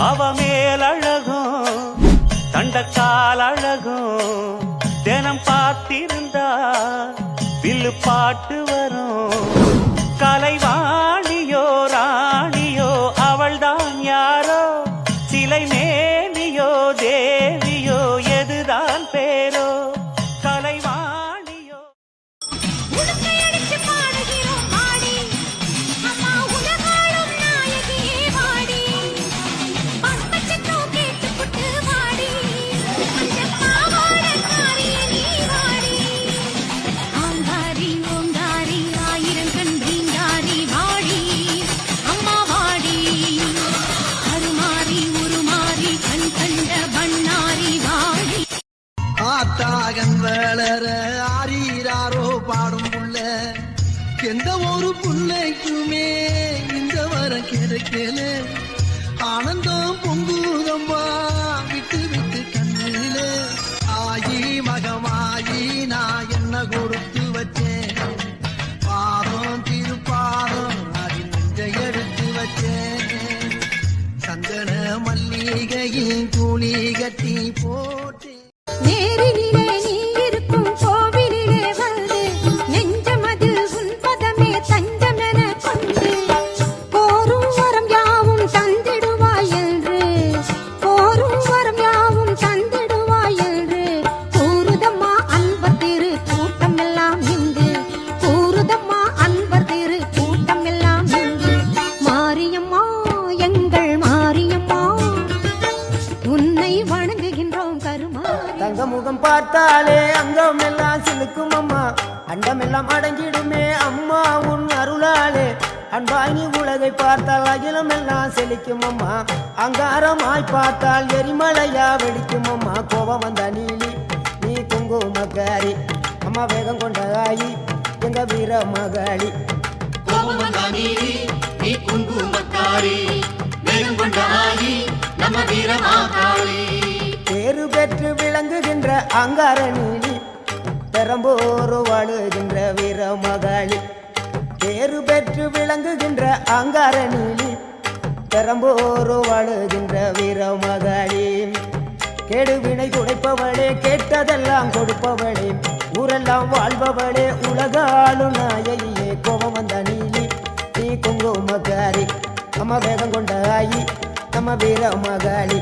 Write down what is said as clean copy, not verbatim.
அவ மேலழகும் தண்டக்கால் அழகும் தினம் பார்த்திருந்தா வில்லு பாட்டு வரும். கலைவாணியோ ராணியோ அவள்தான் யாரோ, சிலை மேனியோ தேவியோ எதுதான் பேரோ. கலைவாணியோ ஆத்தாகன் வளர ஆரீராரோ பாடும் புள்ள, எந்த ஒரு புள்ளைக்குமே இந்த வரம் கிடைக்கல. ஆனந்தம் பொங்குதம்மா விட்டு விட்டு கண்ணில. ஆயி மகமாயி நான் என்ன கொடுத்து வச்சேன், பாதம் திருப்பாதம் அதில் நெஞ்ச எடுத்து வச்சேன். சந்தன மல்லிகையின் கூலி கட்டி போட்டேன். நேரினிலே நீ இருக்கும் கோவிலிலே வந்து நெஞ்சமதில் உன் பதமே தஞ்சமென கொண்டு கோரும் வரம் யாவும் தந்திடுவாய் என்று, கோரும் வரம் யாவும் தந்திடுவாய் என்று கூறுதம்மா அன்பர் திரு கூட்டம் எல்லாம் இங்கு, கூறுதம்மா அன்பர் திரு கூட்டம் எல்லாம் இங்கு. மாரியம்மா எங்கள் மாரியம்மா உன்னை வணங்குகின்றோம் கருமா. தங்க முகம் பார்த்தாலே அங்கம் எல்லாம் சிலுக்கும் அம்மா, அண்டம் எல்லாம் அடங்கிடுமே அம்மா உன் அருளாலே. அன்பாங்கி உலகை பார்த்தால் அகிலம் எல்லாம் செழிக்கும் அம்மா, அங்காரமாய் பார்த்தால் எரிமலையா வெடிக்கும் அம்மா. கோபம் வந்த நீலி நீ குங்குமக்காரி அம்மா, வேகம் கொண்ட ஆயி எங்க வீர மகாளி. கோபம் வந்த நீலி நீ குங்குமக்காரி, வேகம் கொண்ட ஆயி நம்ம வீர மகாளி. பேரு பெற்று விளங்குகின்ற அங்கார நீலி, பெரம்போரு வாழுகின்ற வீர மகாளி. பேரு பெற்று விளங்குகின்ற அங்கார நீலி, பெரம்போரு வாழுகின்ற வீர மகாளி. கேடுவினை துடைப்பவளே, கேட்டதெல்லாம் கொடுப்பவளே, ஊரெல்லாம் வாழ்பவளே, உலகாலும் நாயகியே. கோபம் வந்த நீலி நீ குங்குமக்காரி அம்மா, வேகம் கொண்ட ஆயி நம்ம வீர மகாளி.